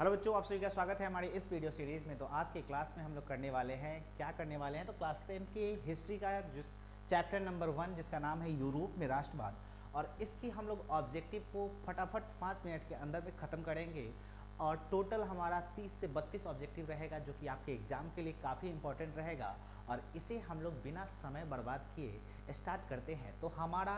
Hello बच्चों, आप सभी का स्वागत है हमारी इस वीडियो सीरीज़ में। तो आज के क्लास में हम लोग करने वाले हैं तो क्लास 10 की हिस्ट्री का जिस चैप्टर नंबर 1 जिसका नाम है यूरोप में राष्ट्रवाद, और इसकी हम लोग ऑब्जेक्टिव को फटाफट 5 मिनट के अंदर में ख़त्म करेंगे। और टोटल हमारा 30 से 32 ऑब्जेक्टिव रहेगा, जो कि आपके एग्जाम के लिए काफ़ी इंपॉर्टेंट रहेगा। और इसे हम लोग बिना समय बर्बाद किए स्टार्ट करते हैं। तो हमारा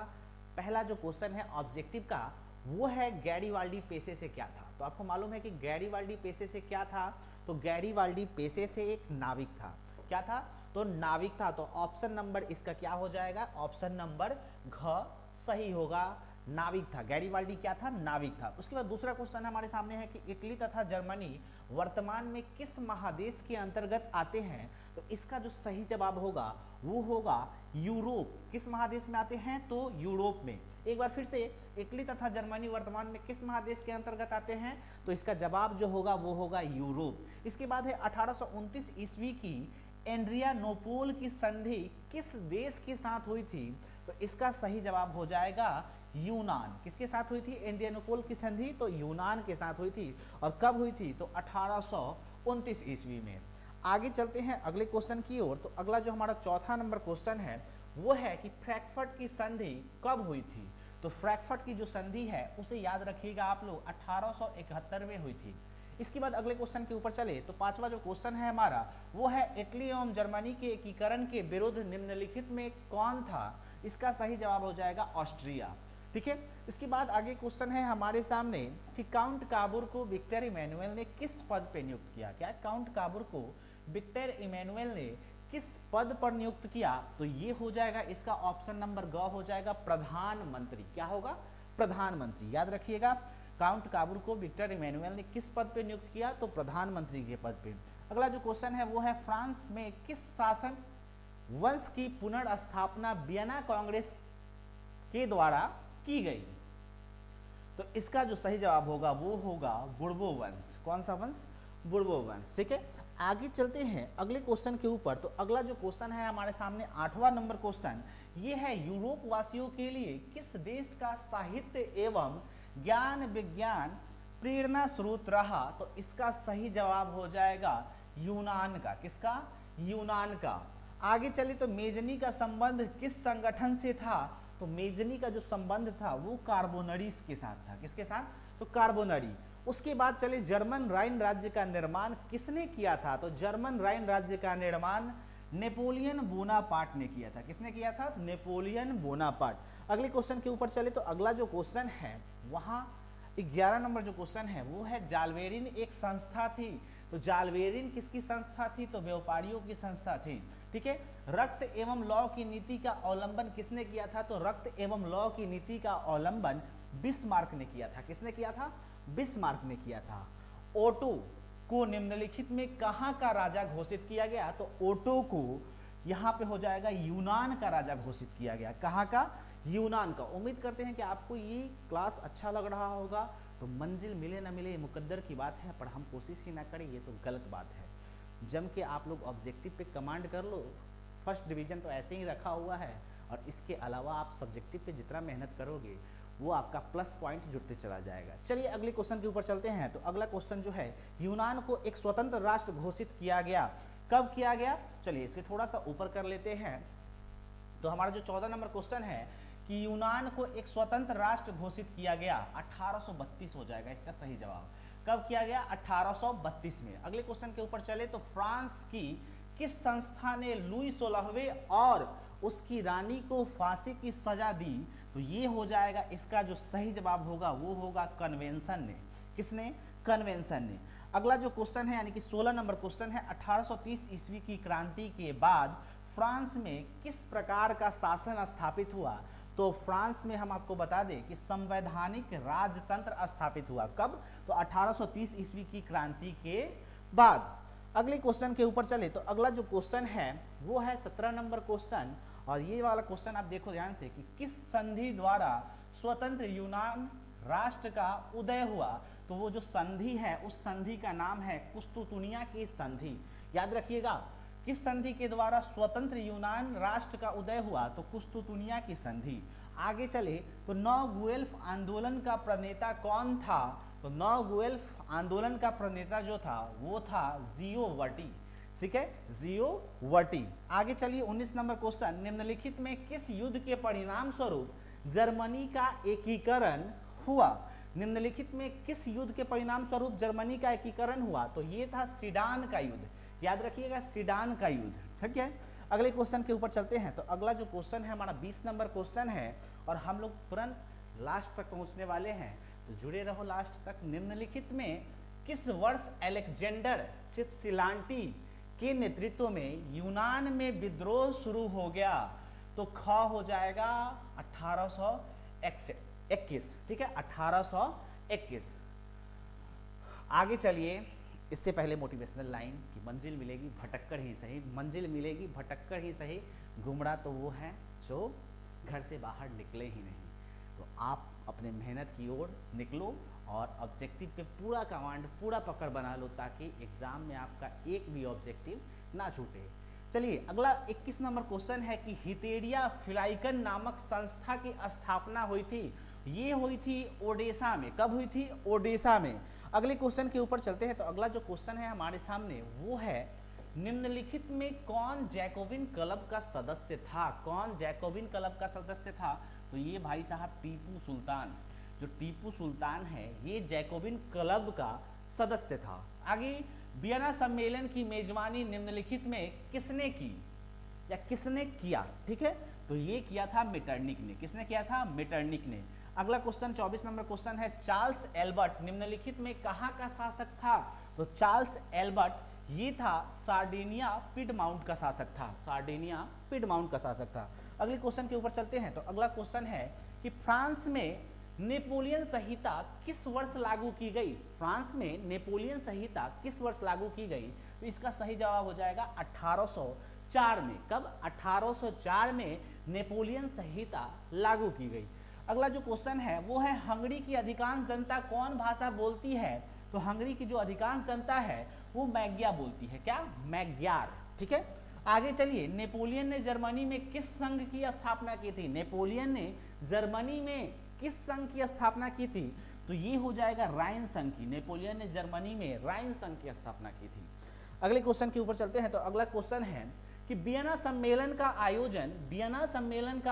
पहला जो क्वेश्चन है ऑब्जेक्टिव का, वो है गैरीवाल्डी पेशे से क्या था। तो आपको मालूम है कि गैरीवाल्डी पेशे से क्या था। तो गैरीवाल्डी पेशे से एक नाविक था। क्या था? तो नाविक था। तो ऑप्शन नंबर इसका क्या हो जाएगा? ऑप्शन नंबर घ सही होगा। नाविक था। गैरीवाल्डी क्या था? नाविक था। उसके बाद दूसरा क्वेश्चन हमारे सामने है कि इटली तथा जर्मनी वर्तमान में किस महादेश के अंतर्गत आते हैं। तो इसका जो सही जवाब होगा वो होगा यूरोप। किस महादेश में आते हैं? तो यूरोप में। एक बार फिर से, इटली तथा जर्मनी वर्तमान में किस महादेश के अंतर्गत आते हैं? तो इसका जवाब जो होगा वो होगा यूरोप। इसके बाद है 1829 ईस्वी की एड्रियानोपोल की संधि किस देश के साथ हुई थी? तो इसका सही जवाब हो जाएगा यूनान। किसके साथ हुई थी एड्रियानोपोल की संधि? तो यूनान के साथ हुई थी। और कब हुई थी? तो 1829 ईस्वी में। आगे चलते हैं अगले क्वेश्चन की ओर। तो अगला जो हमारा चौथा नंबर क्वेश्चन है वो है कि फ्रैंकफर्ट की संधि कब हुई थी? तो फ्रैंकफर्ट की जो संधि है उसे याद रखिएगा आप लोग, 1871 में हुई थी। इसके बाद अगले क्वेश्चन के ऊपर चले तो पांचवा जो क्वेश्चन है हमारा वो है इटली एवं जर्मनी के एकीकरण के विरुद्ध निम्नलिखित में कौन था? इसका सही जवाब हो जाएगा ऑस्ट्रिया। ठीक है। इसके बाद आगे क्वेश्चन है हमारे सामने कि काउंट काबूर को विक्टर इमैनुअल ने किस पद पर नियुक्त किया? क्या काउंट काबूर को विक्टर इमैनुअल ने किस पद पर नियुक्त किया? तो ये हो जाएगा इसका ऑप्शन नंबर ग हो जाएगा प्रधानमंत्री। क्या होगा? प्रधानमंत्री। याद रखिएगा, काउंट काबूर को विक्टर इमैनुअल ने किस पद पे नियुक्त किया? तो प्रधानमंत्री के पद पे। अगला जो क्वेश्चन है वो है फ्रांस में किस शासन वंश की पुनर्स्थापना वियना कांग्रेस के द्वारा की गई? तो इसका जो सही जवाब होगा वो होगा बुर्बो वंश। कौन सा वंश? बुर्बो वंश। ठीक है। आगे चलते हैं अगले क्वेश्चन के ऊपर। तो अगला जो क्वेश्चन है हमारे सामने 8वां नंबर क्वेश्चन, ये है यूरोप वासियों के लिए किस देश का साहित्य एवं ज्ञान विज्ञान प्रेरणा स्रोत रहा? तो इसका सही जवाब हो जाएगा यूनान का। किसका? यूनान का। आगे चले तो मेजनी का संबंध किस संगठन से था? तो मेजनी का जो संबंध था वो कार्बोनरीज के साथ था। किसके साथ? तो कार्बोनरी। उसके बाद चले जर्मन राइन राज्य का निर्माण किसने किया था? तो जर्मन राइन राज्य का निर्माण नेपोलियन बोनापार्ट ने किया था। किसने किया था? Napoleon Bonaparte. अगले क्वेश्चन के ऊपर चले तो अगला जो क्वेश्चन है वहां 11 नंबर जो क्वेश्चन है वो है जालवेरिन एक संस्था थी। तो जालवेरिन किसकी संस्था थी? तो व्यापारियों की संस्था थी। ठीक है। रक्त एवं लौ की नीति का अवलंबन किसने किया था? तो रक्त एवं लौ की नीति का अवलंबन बिस्मार्क ने किया था। किसने किया था? बिस्मार्क ने किया था। ओटो को निम्नलिखित में कहां का राजा घोषित किया गया? तो ओटो को यहां पे हो जाएगा यूनान का राजा घोषित किया गया। कहां का? यूनान का। उम्मीद करते हैं कि आपको ये क्लास अच्छा लग रहा होगा। तो मंजिल मिले ना मिले ये मुकद्दर की बात है, पर हम कोशिश ही ना करें ये तो गलत बात है। जम के आप लोग ऑब्जेक्टिव पे कमांड कर लो। फर्स्ट डिवीजन तो ऐसे ही रखा हुआ है, और इसके अलावा आप सब्जेक्टिव पे जितना मेहनत करोगे वो आपका प्लस पॉइंट जुड़ते चला जाएगा। चलिए अगले क्वेश्चन के ऊपर चलते हैं। तो अगला क्वेश्चन जो है, यूनान को एक स्वतंत्र राष्ट्र घोषित किया गया। कब किया गया? चलिए इसके थोड़ा सा ऊपर कर लेते हैं। तो हमारा जो 14 नंबर क्वेश्चन है कि यूनान को एक स्वतंत्र राष्ट्र घोषित किया गया 1832 हो जाएगा इसका सही जवाब। कब किया गया? 1832 में। अगले क्वेश्चन के ऊपर चले तो फ्रांस की किस संस्था ने लुई 16वें और उसकी रानी को फांसी की सजा दी? तो ये हो जाएगा इसका जो सही जवाब होगा वो होगा कन्वेंशन ने। किसने? कन्वेंशन ने। अगला जो क्वेश्चन है यानी कि 16 नंबर क्वेश्चन है, 1830 ईस्वी की क्रांति के बाद फ्रांस में किस प्रकार का शासन स्थापित हुआ? तो फ्रांस में हम आपको बता दें कि संवैधानिक राजतंत्र स्थापित हुआ। कब? तो 1830 ईस्वी की क्रांति के बाद। अगले क्वेश्चन के ऊपर चले तो अगला जो क्वेश्चन है वो है 17 नंबर क्वेश्चन, और ये वाला क्वेश्चन आप देखो ध्यान से कि किस संधि द्वारा स्वतंत्र यूनान राष्ट्र का उदय हुआ? तो वो जो संधि है उस संधि का नाम है कुस्तुतुनिया की संधि। याद रखिएगा, किस संधि के द्वारा स्वतंत्र यूनान राष्ट्र का उदय हुआ? तो कुस्तुतुनिया की संधि। आगे चले तो 9 गुएल्फ आंदोलन का प्रणेता कौन था? तो 9 गुएल्फ आंदोलन का प्रणेता जो था वो था जियो वर्टी। ठीक है, जियो वर्टी। आगे चलिए 19 नंबर क्वेश्चन, निम्नलिखित में किस युद्ध के परिणाम स्वरूप जर्मनी का एकीकरण हुआ? निम्नलिखित में किस युद्ध के परिणाम स्वरूप जर्मनी का एकीकरण हुआ? तो ये था सीडान का युद्ध, याद रखिएगा सीडान का युद्ध। ठीक है, अगले क्वेश्चन के ऊपर चलते हैं। तो अगला जो क्वेश्चन है हमारा 20 नंबर क्वेश्चन है और हम लोग तुरंत लास्ट तक पहुंचने वाले हैं, तो जुड़े रहो लास्ट तक। निम्नलिखित में किस वर्ष अलेक्जेंडर चिपसिलांटी के नेतृत्व में यूनान में विद्रोह शुरू हो गया? तो ख हो जाएगा 1821। ठीक है, 1821। आगे चलिए, इससे पहले मोटिवेशनल लाइन की मंजिल मिलेगी भटककर ही सही, मंजिल मिलेगी भटककर ही सही, गुमराह तो वो है जो घर से बाहर निकले ही नहीं। तो आप अपने मेहनत की ओर निकलो और ऑब्जेक्टिव पे पूरा कमांड, पूरा पकड़ बना लो ताकि एग्जाम में आपका एक भी ऑब्जेक्टिव ना छूटे। चलिए अगला 21 नंबर क्वेश्चन है कि हितेरिया फिलाइकन नामक संस्था की स्थापना हुई थी। ये हुई थी ओडेसा में। कब हुई थी? ओडेसा में। अगले क्वेश्चन के ऊपर चलते हैं। तो अगला जो क्वेश्चन है हमारे सामने वो है, निम्नलिखित में कौन जैकोबिन क्लब का सदस्य था? कौन जैकोबिन क्लब का सदस्य था? तो ये भाई साहब टीपू सुल्तान। जो टीपू सुल्तान है ये जैकोबिन क्लब का सदस्य था। आगे, वियना सम्मेलन की मेजबानी निम्नलिखित में किसने की या किसने किया? ठीक है, तो ये किया था मेटरनिक ने। किसने किया था? मेटरनिक ने। अगला क्वेश्चन 24 नंबर क्वेश्चन है, चार्ल्स एल्बर्ट निम्नलिखित में कहाँ का शासक था? तो चार्ल्स एल्बर्ट ये था सार्डिनिया पिडमाउंट का शासक था। सार्डिनिया पिडमाउंट का शासक था। अगले क्वेश्चन के ऊपर चलते हैं। तो अगला क्वेश्चन है कि फ्रांस में नेपोलियन संहिता किस वर्ष लागू की गई? फ्रांस में नेपोलियन संहिता किस वर्ष लागू की गई? तो इसका सही जवाब हो जाएगा 1804 में। कब? 1804 में नेपोलियन संहिता लागू की गई। अगला जो क्वेश्चन है वो है, हंगरी की अधिकांश जनता कौन भाषा बोलती है? तो हंगरी की जो अधिकांश जनता है वो मैग्या बोलती है। क्या? मैग्यार। ठीक है, आगे चलिए, नेपोलियन ने जर्मनी में किस संघ की स्थापना की थी? नेपोलियन ने जर्मनी में किस संघ की स्थापना की थी? तो ये हो जाएगा राइन संघ की। नेपोलियन ने जर्मनी में राइन संघ की स्थापना की थी। अगले क्वेश्चन के ऊपर चलते हैं। तो अगला क्वेश्चन है कि वियना सम्मेलन का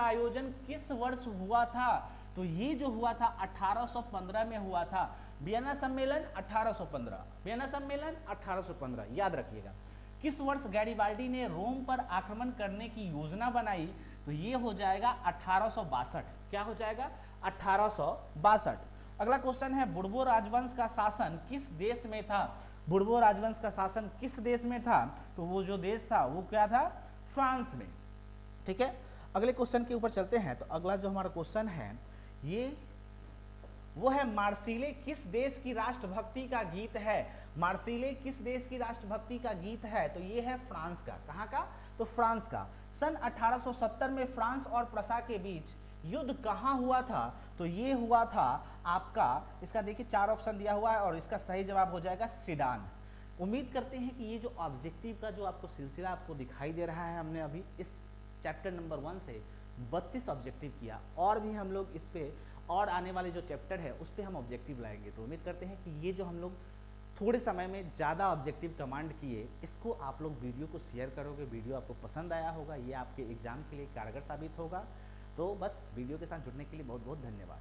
आयोजन किस वर्ष हुआ था? तो ये जो हुआ था 1815 में हुआ था। वियना सम्मेलन 1815, वियना सम्मेलन 1815, याद रखिएगा। किस वर्ष गैरिबाल्डी ने रोम पर आक्रमण करने की योजना बनाई? तो ये हो जाएगा 1862। क्या हो जाएगा? 1862। अगला क्वेश्चन है, बुर्बो राजवंश का शासन किस देश में था? बुर्बो राजवंश का शासन किस देश में था? तो वो जो देश था वो क्या था? फ्रांस में। ठीक है, अगले क्वेश्चन के ऊपर चलते हैं। तो अगला जो हमारा क्वेश्चन है ये वो है, मार्सिले किस देश की राष्ट्रभक्ति का गीत है? मार्सिले किस देश की राष्ट्रभक्ति का गीत है? तो ये है फ्रांस का। कहाँ का? तो फ्रांस का। सन 1870 में फ्रांस और प्रसा के बीच युद्ध कहाँ हुआ था? तो ये हुआ था आपका, इसका देखिए 4 ऑप्शन दिया हुआ है और इसका सही जवाब हो जाएगा सीडान। उम्मीद करते हैं कि ये जो ऑब्जेक्टिव का जो आपको सिलसिला आपको दिखाई दे रहा है, हमने अभी इस चैप्टर नंबर 1 से 32 ऑब्जेक्टिव किया और भी हम लोग इस पे और आने वाले जो चैप्टर है उस पर हम ऑब्जेक्टिव लाएंगे। तो उम्मीद करते हैं कि ये जो हम लोग थोड़े समय में ज़्यादा ऑब्जेक्टिव कमांड किए, इसको आप लोग वीडियो को शेयर करोगे, वीडियो आपको पसंद आया होगा, ये आपके एग्जाम के लिए कारगर साबित होगा। तो बस वीडियो के साथ जुड़ने के लिए बहुत बहुत धन्यवाद।